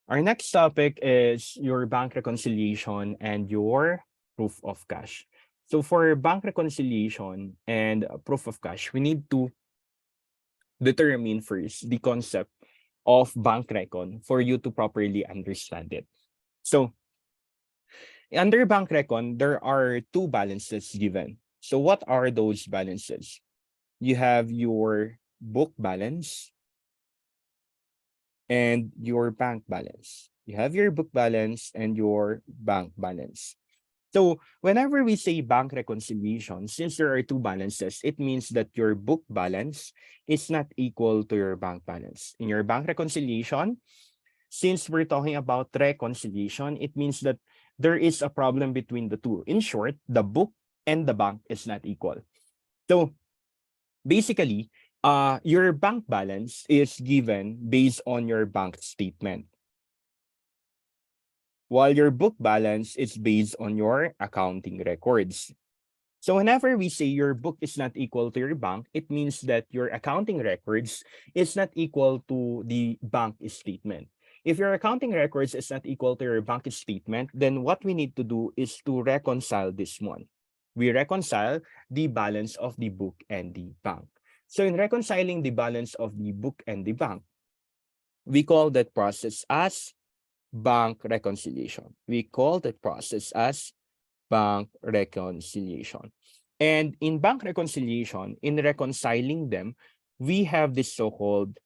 Our next topic is your bank reconciliation and your proof of cash. So for bank reconciliation and proof of cash, we need to determine first the concept of bank recon for you to properly understand it. So under bank recon, there are two balances given. So what are those balances? You have your book balance and your bank balance. You have your book balance and your bank balance. So whenever we say bank reconciliation, since there are two balances, it means that your book balance is not equal to your bank balance. In your bank reconciliation, since we're talking about reconciliation, it means that there is a problem between the two. In short, the book and the bank is not equal. So basically, your bank balance is given based on your bank statement, while your book balance is based on your accounting records. So whenever we say your book is not equal to your bank, it means that your accounting records is not equal to the bank statement. If your accounting records is not equal to your bank statement, then what we need to do is to reconcile this one. We reconcile the balance of the book and the bank. So in reconciling the balance of the book and the bank, we call that process as bank reconciliation. We call that process as bank reconciliation. And in bank reconciliation, in reconciling them, we have this so-called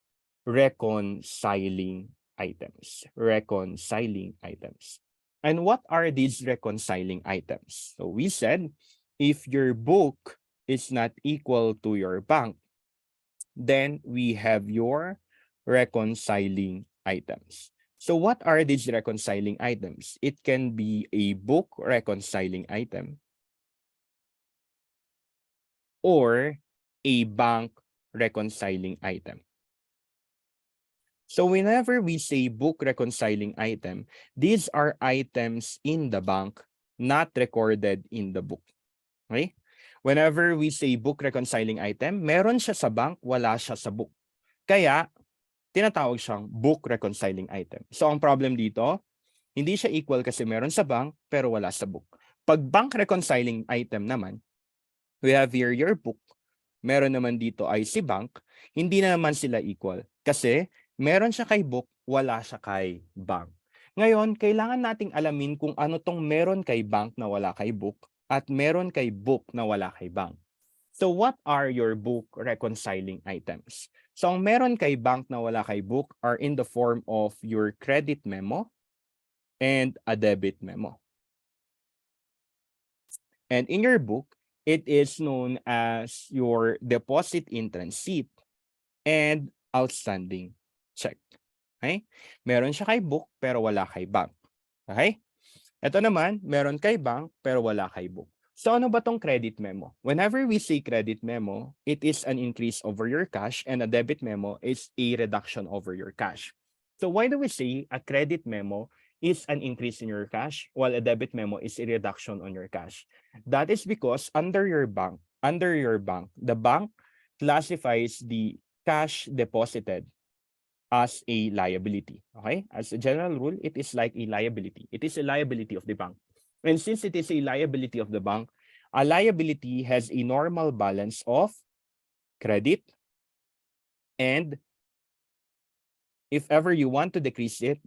reconciling items. Reconciling items. And what are these reconciling items? So we said, if your book is not equal to your bank, then we have your reconciling items. So what are these reconciling items? It can be a book reconciling item or a bank reconciling item. So whenever we say book reconciling item, these are items in the bank not recorded in the book. Okay? Whenever we say book reconciling item, meron siya sa bank, wala siya sa book. Kaya, tinatawag siyang book reconciling item. So ang problem dito, hindi siya equal kasi meron sa bank pero wala sa book. Pag bank reconciling item naman, we have here your book. Meron naman dito ay si bank. Hindi na naman sila equal kasi meron siya kay book, wala siya kay bank. Ngayon, kailangan nating alamin kung ano tong meron kay bank na wala kay book at meron kay book na wala kay bank. So what are your book reconciling items? So ang meron kay bank na wala kay book are in the form of your credit memo and a debit memo. And in your book, it is known as your deposit in transit and outstanding check. Okay? Meron siya kay book pero wala kay bank. Okay? Ito naman, meron kay bank pero wala kay book. So ano ba tong credit memo? Whenever we say credit memo, it is an increase over your cash and a debit memo is a reduction over your cash. So why do we say a credit memo is an increase in your cash while a debit memo is a reduction on your cash? That is because under your bank, the bank classifies the cash deposited as a liability. Okay? As a general rule, it is like a liability. It is a liability of the bank. And since it is a liability of the bank, a liability has a normal balance of credit. And if ever you want to decrease it,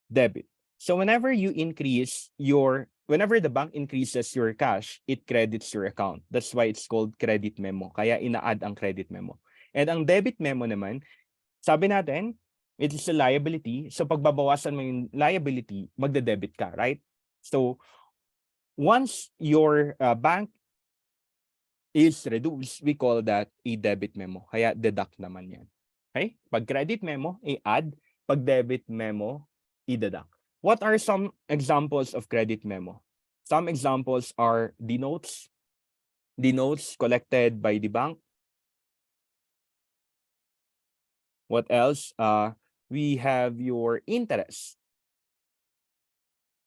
debit. So whenever the bank increases your cash, it credits your account. That's why it's called credit memo. Kaya ina-add ang credit memo. And ang debit memo naman, sabi natin, it is a liability. So pagbabawasan mo yung liability, magde-debit ka, right? So once your bank is reduced, we call that a debit memo. Kaya deduct naman yan. Okay? Pag credit memo, i-add. Pag debit memo, i-deduct. What are some examples of credit memo? Some examples are the notes collected by the bank. What else? We have your interest.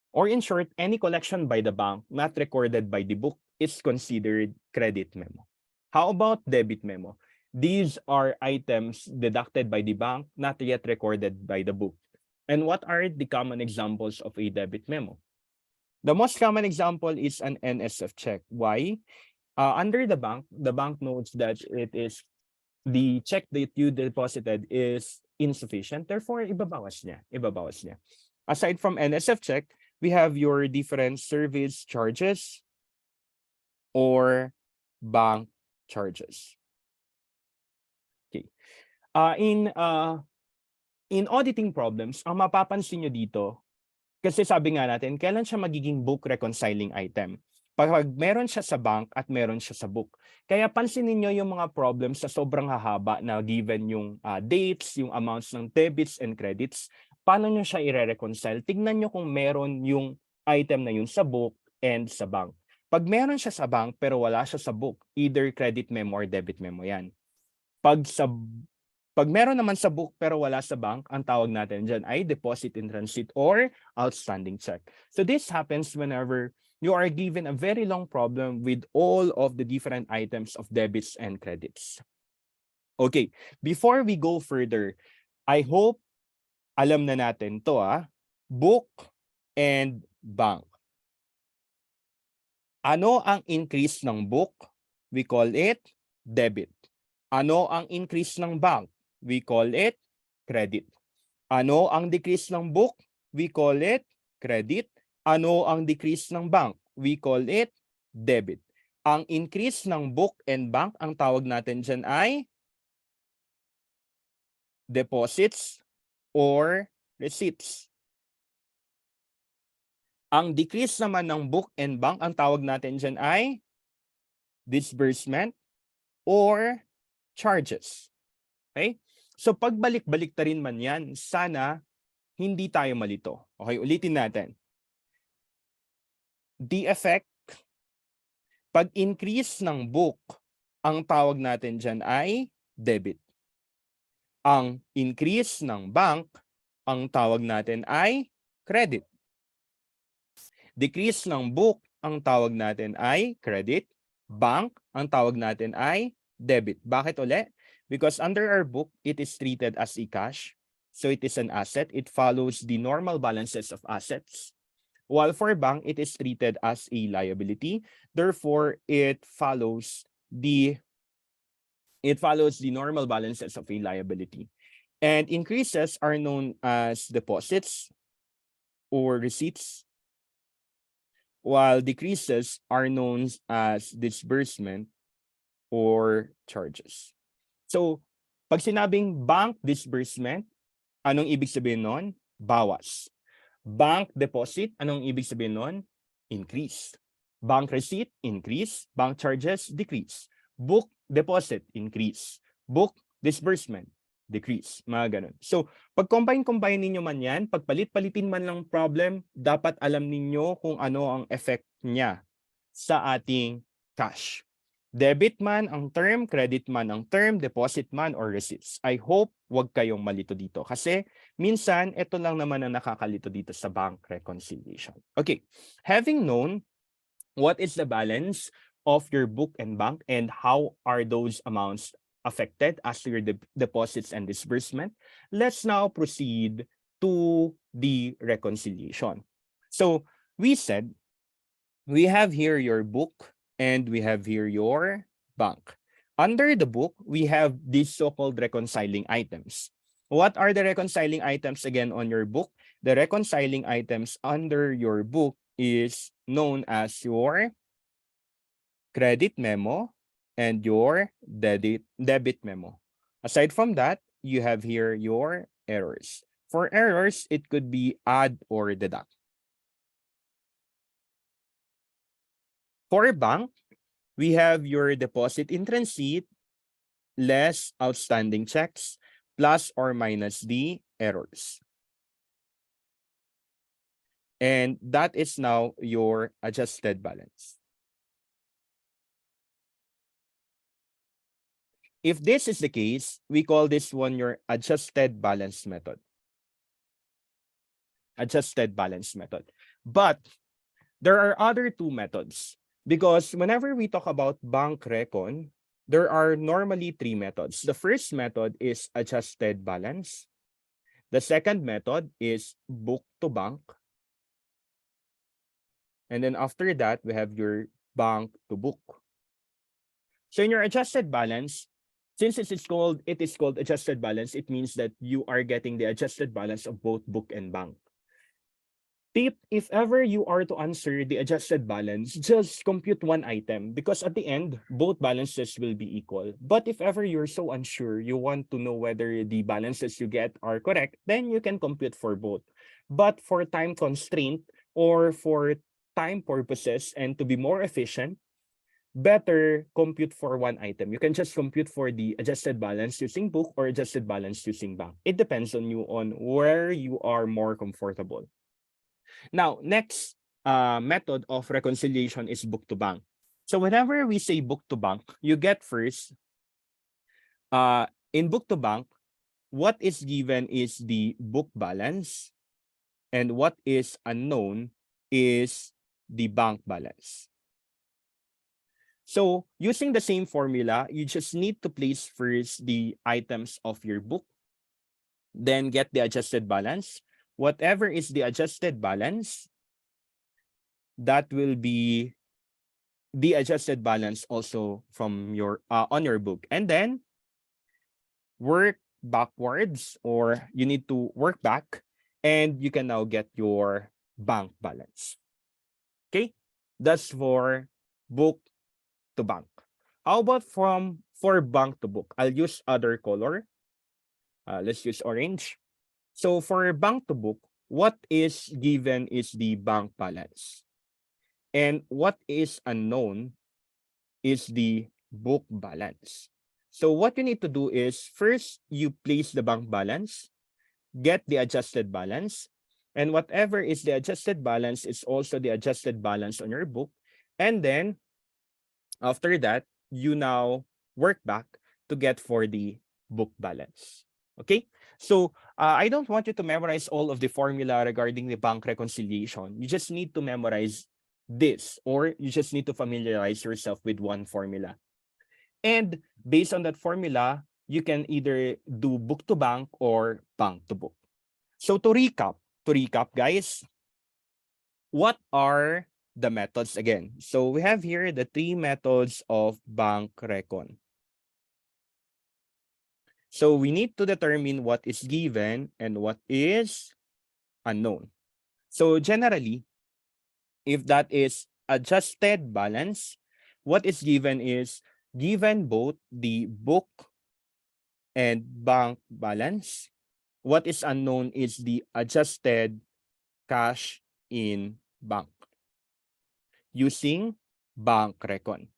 Or in short, any collection by the bank not recorded by the book is considered credit memo. How about debit memo? These are items deducted by the bank, not yet recorded by the book. And what are the common examples of a debit memo? The most common example is an NSF check. Why? Under the bank knows that it is the check that you deposited is insufficient. Therefore, ibabawas niya. Ibabawas niya. Aside from NSF check, we have your different service charges or bank charges. Okay. In auditing problems, ang mapapansin nyo dito, kasi sabi nga natin, kailan siya magiging book reconciling item? Pag meron siya sa bank at meron siya sa book. Kaya pansinin niyo yung mga problems sa sobrang hahaba na given yung dates, yung amounts ng debits and credits, paano nyo siya i-reconcile? Tignan nyo kung meron yung item na yun sa book and sa bank. Pag meron siya sa bank pero wala siya sa book, either credit memo or debit memo yan. Pag meron naman sa book pero wala sa bank, ang tawag natin dyan ay deposit in transit or outstanding check. So this happens whenever you are given a very long problem with all of the different items of debits and credits. Okay, before we go further, I hope alam na natin to book and bank. Ano ang increase ng book? We call it debit. Ano ang increase ng bank? We call it credit. Ano ang decrease ng book? We call it credit. Ano ang decrease ng bank? We call it debit. Ang increase ng book and bank, ang tawag natin dyan ay deposits or receipts. Ang decrease naman ng book and bank, ang tawag natin dyan ay disbursement or charges. Okay? So pagbalik-balik ta rin man yan, sana hindi tayo malito. Okay, ulitin natin. The effect, pag increase ng book, ang tawag natin dyan ay debit. Ang increase ng bank, ang tawag natin ay credit. Decrease ng book, ang tawag natin ay credit. Bank, ang tawag natin ay debit. Bakit ulit? Because under our book, it is treated as a cash. So it is an asset. It follows the normal balances of assets. While for bank, it is treated as a liability. Therefore, it follows the normal balances of a liability. And increases are known as deposits or receipts, while decreases are known as disbursement or charges. So, pag sinabing bank disbursement, anong ibig sabihin nun? Bawas. Bank deposit, anong ibig sabihin nun? Increase. Bank receipt, increase. Bank charges, decrease. Book deposit, increase. Book disbursement, decrease. Mga ganun. So, pag combine ninyo man yan, pag palit-palitin man lang problem, dapat alam ninyo kung ano ang effect niya sa ating cash. Debit man ang term, credit man ang term, deposit man or receipts. I hope wag kayong malito dito kasi minsan ito lang naman ang nakakalito dito sa bank reconciliation. Okay, having known what is the balance of your book and bank and how are those amounts affected as to your deposits and disbursement, let's now proceed to the reconciliation. So we said we have here your book and we have here your bank. Under the book, we have these so-called reconciling items. What are the reconciling items again on your book? The reconciling items under your book is known as your credit memo and your debit memo. Aside from that, you have here your errors. For errors, it could be add or deduct. For bank, we have your deposit in transit less outstanding checks plus or minus the errors. And that is now your adjusted balance. If this is the case, we call this one your adjusted balance method. Adjusted balance method. But there are other two methods. Because whenever we talk about bank recon, there are normally three methods. The first method is adjusted balance. The second method is book to bank. And then after that, we have your bank to book. So in your adjusted balance, since it is called adjusted balance, it means that you are getting the adjusted balance of both book and bank. Tip, if ever you are to answer the adjusted balance, just compute one item because at the end, both balances will be equal. But if ever you're so unsure, you want to know whether the balances you get are correct, then you can compute for both. But for time constraint or for time purposes and to be more efficient, better compute for one item. You can just compute for the adjusted balance using book or adjusted balance using bank. It depends on you on where you are more comfortable. Now, next method of reconciliation is book to bank. So whenever we say book to bank, you get first, in book to bank, what is given is the book balance, and what is unknown is the bank balance. So using the same formula, you just need to place first the items of your book, then get the adjusted balance. Whatever is the adjusted balance, that will be the adjusted balance also from your on your book. And then work backwards, or you need to work back, and you can now get your bank balance. Okay, that's for book to bank. How about for bank to book? I'll use other color. Let's use orange. So for bank to book, what is given is the bank balance. And what is unknown is the book balance. So what you need to do is first you place the bank balance, get the adjusted balance, and whatever is the adjusted balance is also the adjusted balance on your book. And then after that, you now work back to get for the book balance. Okay? So I don't want you to memorize all of the formula regarding the bank reconciliation. You just need to memorize this, or you just need to familiarize yourself with one formula. And based on that formula, you can either do book to bank or bank to book. So to recap, guys, what are the methods again? So we have here the 3 methods of bank recon. So we need to determine what is given and what is unknown. So generally, if that is adjusted balance, what is given is given both the book and bank balance. What is unknown is the adjusted cash in bank using bank recon.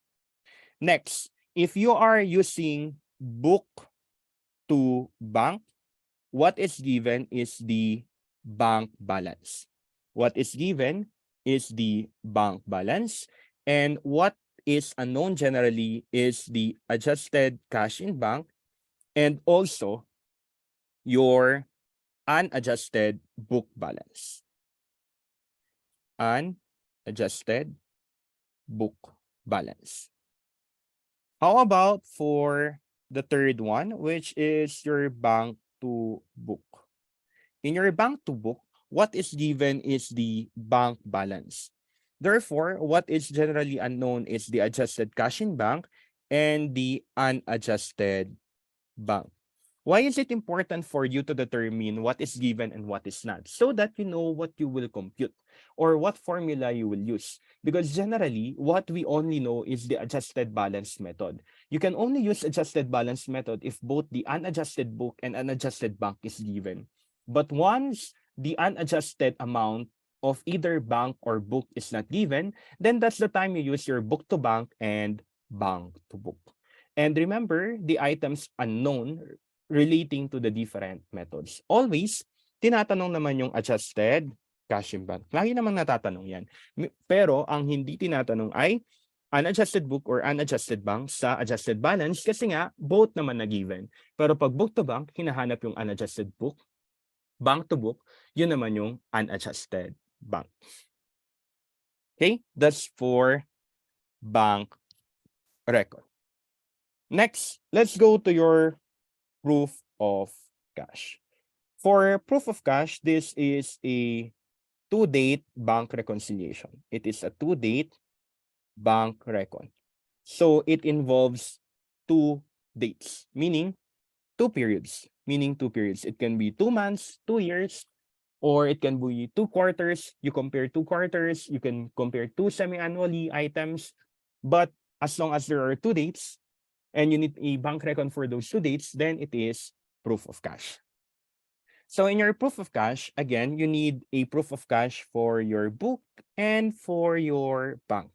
Next, if you are using book to bank, what is given is the bank balance. What is given is the bank balance, and what is unknown generally is the adjusted cash in bank and also your unadjusted book balance. Unadjusted book balance. How about for the third one, which is your bank to book? In your bank to book, what is given is the bank balance. Therefore, what is generally unknown is the adjusted cash in bank and the unadjusted bank. Why is it important for you to determine what is given and what is not? So that you know what you will compute or what formula you will use. Because generally, what we only know is the adjusted balance method. You can only use adjusted balance method if both the unadjusted book and unadjusted bank is given. But once the unadjusted amount of either bank or book is not given, then that's the time you use your book to bank and bank to book. And remember the items unknown relating to the different methods. Always, tinatanong naman yung adjusted cash in bank. Lagi namang natatanong yan. Pero ang hindi tinatanong ay unadjusted book or unadjusted bank sa adjusted balance kasi nga both naman na given. Pero pag book to bank, hinahanap yung unadjusted book. Bank to book, yun naman yung unadjusted bank. Okay, that's for bank record. Next, let's go to your proof of cash. For proof of cash, this is a two-date bank reconciliation. It is a two-date bank recon. So it involves two dates, meaning two periods, It can be 2 months, 2 years, or it can be 2 quarters. You compare 2 quarters, you can compare two semi-annually items. But as long as there are two dates and you need a bank recon for those two dates, then it is proof of cash. So in your proof of cash, again, you need a proof of cash for your book and for your bank.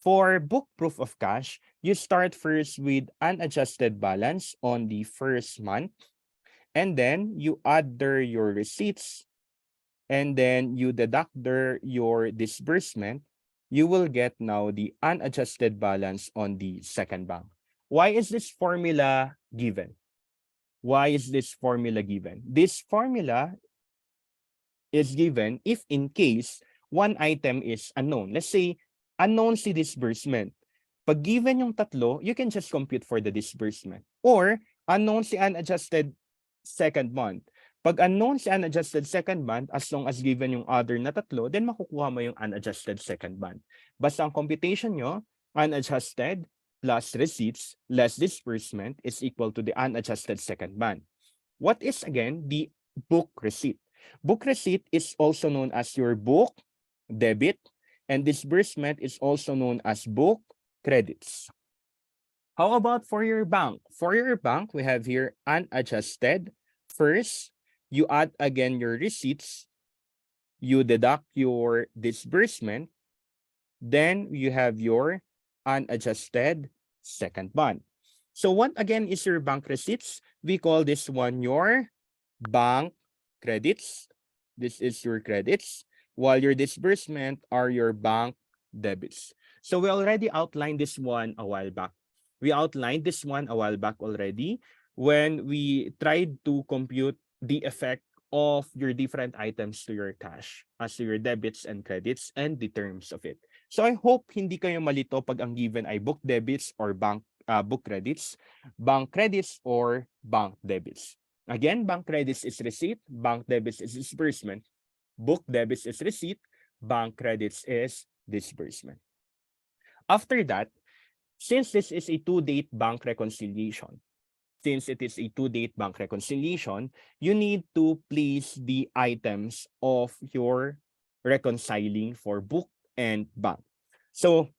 For book proof of cash, you start first with unadjusted balance on the first month, and then you add there your receipts, and then you deduct there your disbursement. You will get now the unadjusted balance on the second bank. Why is this formula given? This formula is given if in case one item is unknown. Let's say, unknown si disbursement. Pag given yung tatlo, you can just compute for the disbursement. Or, unknown si unadjusted second month. Pag unknown si unadjusted second month, as long as given yung other na tatlo, then makukuha mo yung unadjusted second month. Basta ang computation nyo, unadjusted plus receipts less disbursement is equal to the unadjusted second month. What is, again, the book receipt? Book receipt is also known as your book debit, and disbursement is also known as book credits. How about for your bank? For your bank, we have here unadjusted. First, you add again your receipts, you deduct your disbursement, then you have your unadjusted second month. So what again is your bank receipts? We call this one your bank credits. This is your credits, while your disbursement are your bank debits. So we already outlined this one a while back. Already when we tried to compute the effect of your different items to your cash as to your debits and credits and the terms of it. So I hope hindi kayo malito pag ang given ay book debits or bank book credits, bank credits or bank debits. Again, bank credits is receipt, bank debits is disbursement, book debits is receipt, bank credits is disbursement. After that, since this is a two-date bank reconciliation, you need to place the items of your reconciling for book and bank. So,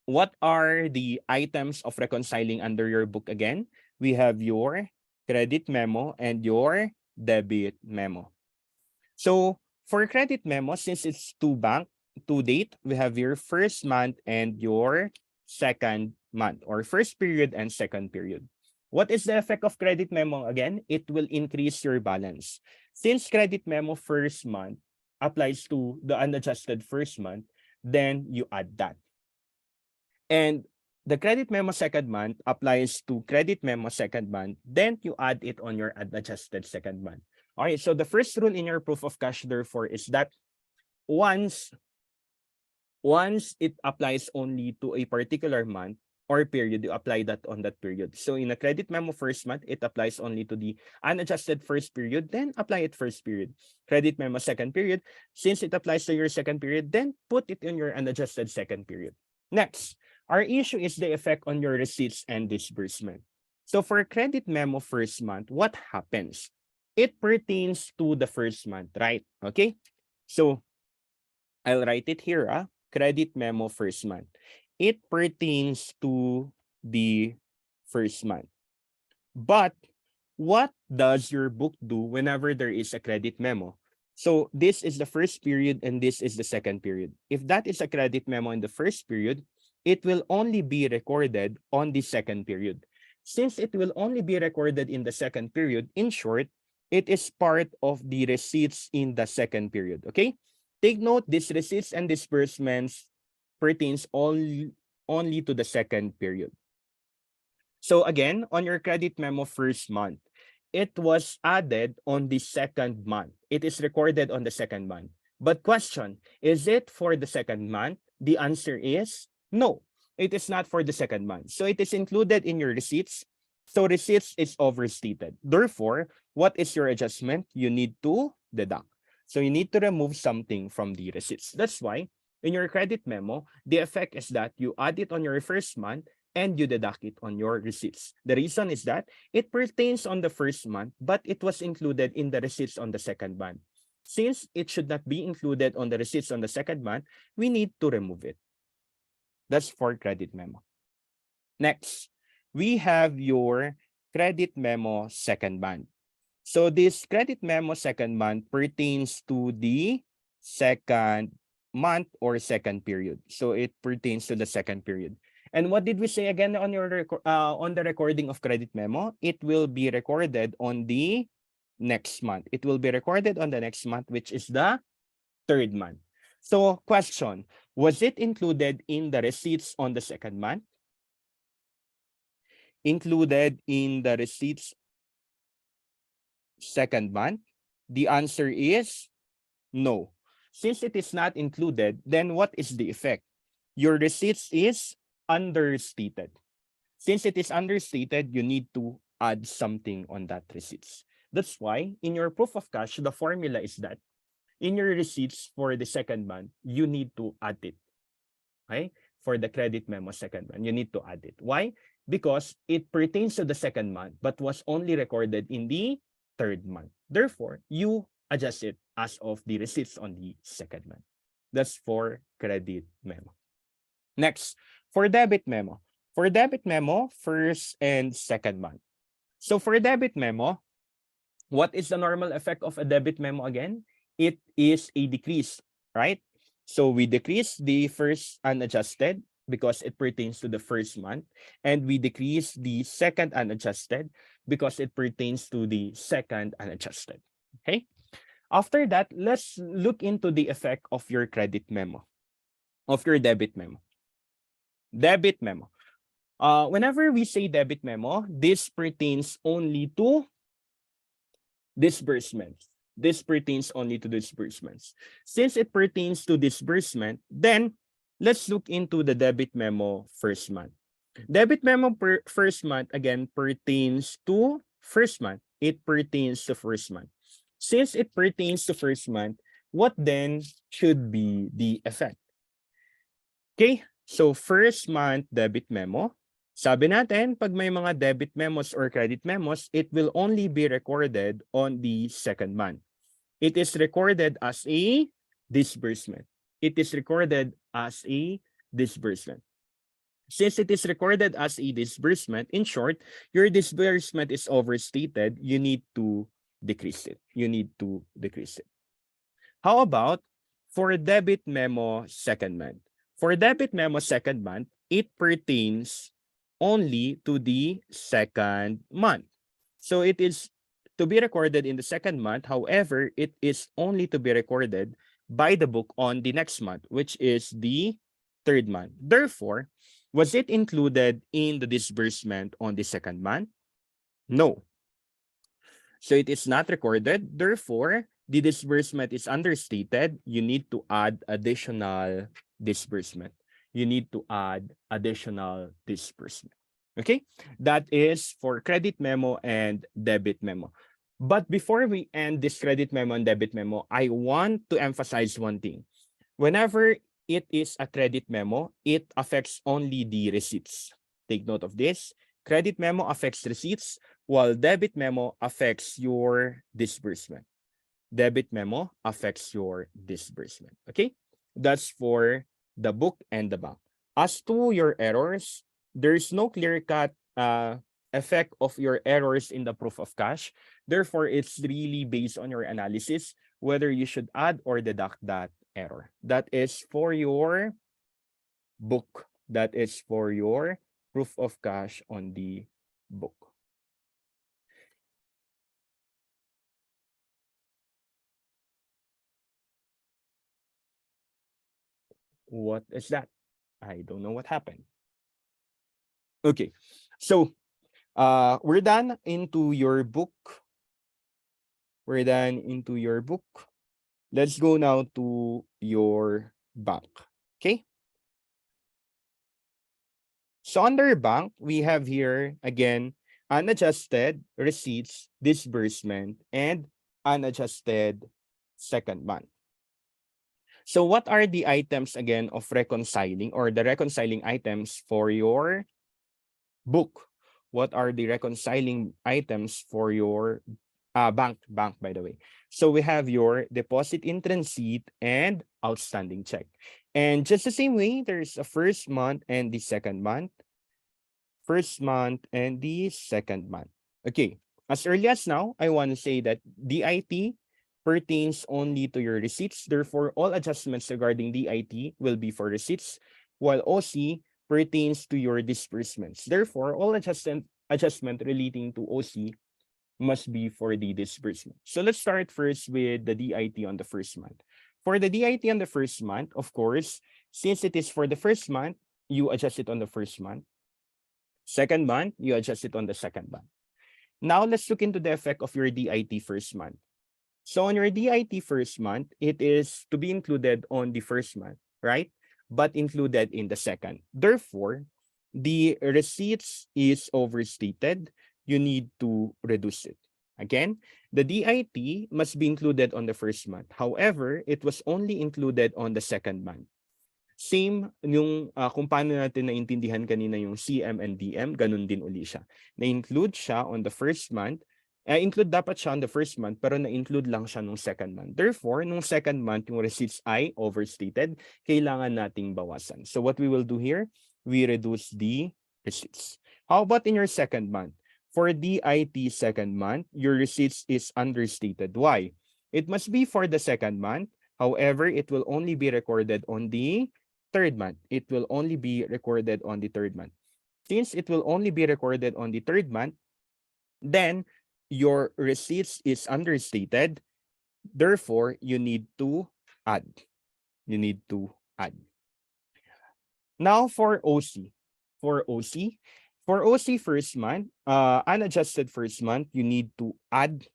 what are the items of reconciling under your book again? We have your credit memo and your debit memo. So, for credit memo, since it's two date, we have your first month and your second month, or first period and second period. What is the effect of credit memo again? It will increase your balance. Since credit memo first month applies to the unadjusted first month, then you add that. And the credit memo second month applies to credit memo second month, then you add it on your unadjusted second month. All right, so the first rule in your proof of cash, therefore, is that once it applies only to a particular month or period, you apply that on that period. So in a credit memo first month, it applies only to the unadjusted first period, then apply it first period. Credit memo second period, since it applies to your second period, then put it in your unadjusted second period. Next, our issue is the effect on your receipts and disbursement. So for credit memo first month, what happens? It pertains to the first month, right? Okay, so I'll write it here, credit memo first month. It pertains to the first month. But what does your book do whenever there is a credit memo? So this is the first period and this is the second period. If that is a credit memo in the first period, it will only be recorded on the second period. Since it will only be recorded in the second period, in short, it is part of the receipts in the second period, okay? Take note, these receipts and disbursements pertains only to the second period. So again, on your credit memo first month, it was added on the second month. It is recorded on the second month. But question, is it for the second month? The answer is no, it is not for the second month. So it is included in your receipts, So receipts is overstated. Therefore, what is your adjustment? You need to deduct. So you need to remove something from the receipts. That's why in your credit memo, the effect is that you add it on your first month and you deduct it on your receipts. The reason is that it pertains on the first month, but it was included in the receipts on the second month. Since it should not be included on the receipts on the second month, we need to remove it. That's for credit memo. Next, we have your credit memo second month. So this credit memo second month pertains to the second month or second period. So it pertains to the second period. And what did we say again on on the recording of credit memo? It will be recorded on the next month. It will be recorded on the next month, which is the third month. So question, was it included in the receipts on the second month? Included in the receipts second month? The answer is no. Since it is not included, then what is the effect? Your receipts is understated. Since it is understated, you need to add something on that receipts. That's why in your proof of cash, the formula is that in your receipts for the second month, you need to add it. Okay? For the credit memo second month, you need to add it. Why? Because it pertains to the second month, but was only recorded in the third month. Therefore, you adjust it as of the receipts on the second month. That's for credit memo. Next, for debit memo. For debit memo, first and second month. So for debit memo, what is the normal effect of a debit memo again? It is a decrease, right? So we decrease the first unadjusted because it pertains to the first month, and we decrease the second unadjusted because it pertains to the second unadjusted. Okay? After that, let's look into the effect of your credit memo, of your debit memo. Debit memo. Whenever we say debit memo, this pertains only to disbursements. This pertains only to disbursements. Since it pertains to disbursement, then let's look into the debit memo first month. Debit memo first month, again, pertains to first month. It pertains to first month. Since it pertains to first month, what then should be the effect? Okay, so first month debit memo. Sabi natin, pag may mga debit memos or credit memos, it will only be recorded on the second month. It is recorded as a disbursement. It is recorded as a disbursement. Since it is recorded as a disbursement, in short, your disbursement is overstated, you need to decrease it. You need to decrease it. How about for debit memo second month? For debit memo second month, it pertains only to the second month. So it is to be recorded in the second month. However, it is only to be recorded by the book on the next month, which is the third month. Therefore, was it included in the disbursement on the second month? No. So it is not recorded. Therefore, the disbursement is understated. You need to add additional disbursement. You need to add additional disbursement. Okay, that is for credit memo and debit memo. But before we end this credit memo and debit memo, I want to emphasize one thing. Whenever it is a credit memo, it affects only the receipts. Take note of this. Credit memo affects receipts, while debit memo affects your disbursement. Debit memo affects your disbursement. Okay, that's for the book and the bank. As to your errors, there's no clear-cut effect of your errors in the proof of cash. Therefore, it's really based on your analysis whether you should add or deduct that error. That is for your book. That is for your proof of cash on the book. What is that? I don't know what happened. Okay, so we're done into your book. We're done into your book. Let's go now to your bank. Okay. So under bank, we have here again unadjusted receipts, disbursement, and unadjusted second month. So what are the items again of reconciling, or the reconciling items for your book? What are the reconciling items for your bank, by the way? So we have your deposit in transit and outstanding check. And just the same way, there's a first month and the second month. First month and the second month. Okay, as early as now, I want to say that DIT pertains only to your receipts. Therefore, all adjustments regarding DIT will be for receipts, while OC pertains to your disbursements. Therefore, all adjustment relating to OC must be for the disbursement. So let's start first with the DIT on the first month. For the DIT on the first month, of course, since it is for the first month, you adjust it on the first month. Second month, you adjust it on the second month. Now let's look into the effect of your DIT first month. So on your DIT first month, it is to be included on the first month, right? But included in the second. Therefore, the receipts is overstated. You need to reduce it. Again, the DIT must be included on the first month. However, it was only included on the second month. Same yung kung paano natin naintindihan kanina yung CM and DM, ganun din uli siya. Na-include siya on the first month. Include dapat siya on the first month, pero na-include lang siya nung second month. Therefore, nung second month, yung receipts ay overstated. Kailangan nating bawasan. So what we will do here, we reduce the receipts. How about in your second month? For DIT second month, your receipts is understated. Why? It must be for the second month. However, it will only be recorded on the third month. It will only be recorded on the third month. Since it will only be recorded on the third month, then your receipts is understated. Therefore, you need to add. You need to add. Now for OC. For OC first month, unadjusted first month, you need to add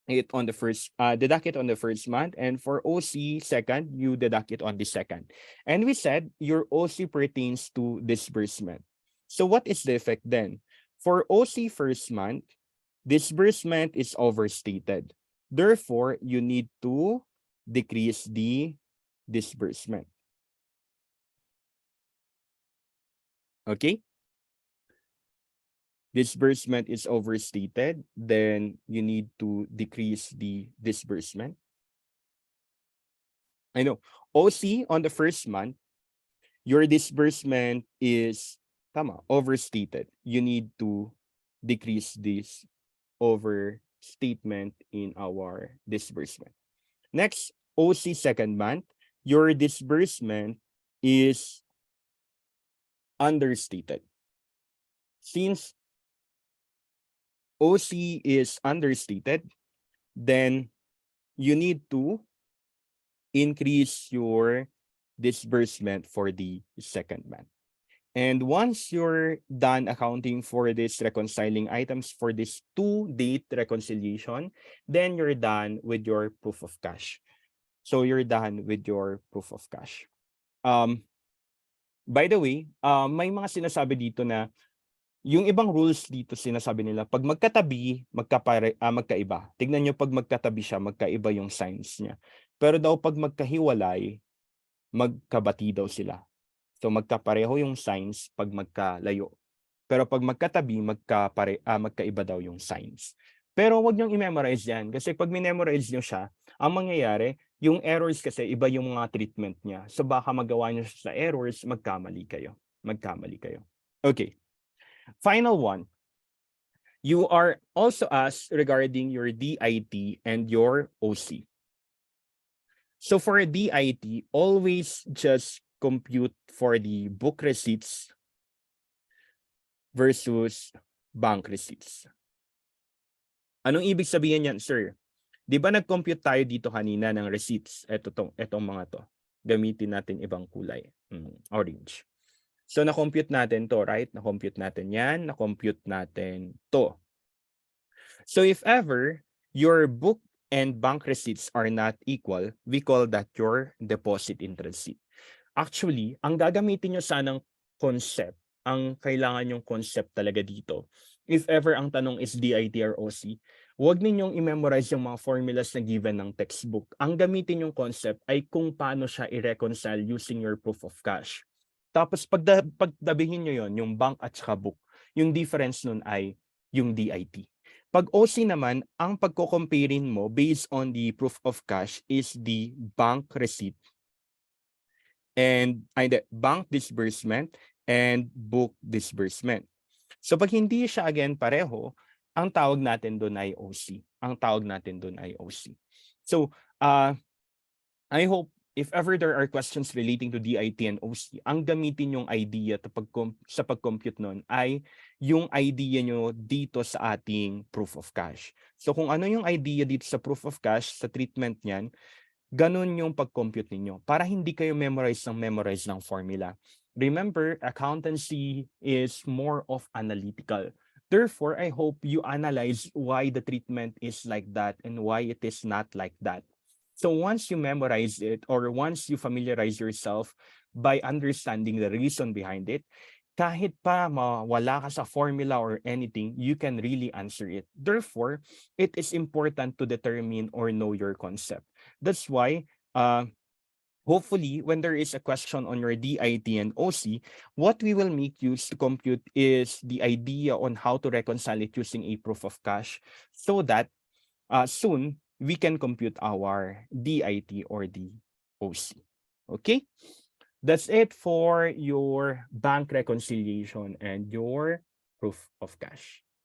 it on the first, deduct it on the first month, and for OC second, you deduct it on the second. And we said your OC pertains to disbursement. So what is the effect then? For OC first month, disbursement is overstated. Therefore, you need to decrease the disbursement. Okay? Disbursement is overstated, then you need to decrease the disbursement. I know. OC on the first month, your disbursement is overstated. You need to decrease this overstatement in our disbursement. Next, OC second month, your disbursement is understated. Since OC is understated, then you need to increase your disbursement for the second month. And once you're done accounting for this reconciling items for this 2-date reconciliation, then you're done with your proof of cash. So you're done with your proof of cash. By the way, may mga sinasabi dito na yung ibang rules dito sinasabi nila, pag magkatabi, magkaiba. Tignan nyo pag magkatabi siya, magkaiba yung signs niya. Pero daw pag magkahiwalay, magkabati daw sila. So magkapareho yung signs pag magkalayo. Pero pag magkatabi, magkaiba daw yung signs. Pero wag niyong i-memorize yan. Kasi pag minemorize niyo siya, ang mangyayari, yung errors kasi iba yung mga treatment niya. So baka magawa niyo siya sa errors, magkamali kayo. Okay. Final one. You are also asked regarding your DIT and your OC. So for DIT, always just compute for the book receipts versus bank receipts. Anong ibig sabihin yan, sir? Di ba nag-compute tayo dito kanina ng receipts? Etong mga to. Gamitin natin ibang kulay. Orange. So na-compute natin to, right? Na-compute natin yan. Na-compute natin to. So if ever your book and bank receipts are not equal, we call that your deposit in transit. Actually, ang gagamitin nyo sanang concept, ang kailangan yung concept talaga dito if ever ang tanong is DIT or OC, huwag ninyong i-memorize yung mga formulas na given ng textbook. Ang gamitin yung concept ay kung paano siya i-reconcile using your proof of cash. Tapos pagdabihin nyo yon, yung bank at saka book, yung difference nun ay yung DIT. Pag OC naman, ang pagko-comparein mo based on the proof of cash is the bank receipt and the bank disbursement and book disbursement. So pag hindi siya again pareho, ang tawag natin doon ay OC. Ang tawag natin doon ay OC. So I hope if ever there are questions relating to DIT and OC, ang gamitin yung idea sa pag-compute nun ay yung idea nyo dito sa ating proof of cash. So kung ano yung idea dito sa proof of cash, sa treatment niyan, ganun yung pag-compute ninyo para hindi kayo memorize ng formula. Remember, accountancy is more of analytical. Therefore, I hope you analyze why the treatment is like that and why it is not like that. So once you memorize it or once you familiarize yourself by understanding the reason behind it, kahit pa mawala ka sa formula or anything, you can really answer it. Therefore, it is important to determine or know your concept. That's why, hopefully, when there is a question on your DIT and OC, what we will make use to compute is the idea on how to reconcile it using a proof of cash so that soon we can compute our DIT or the OC. Okay? That's it for your bank reconciliation and your proof of cash.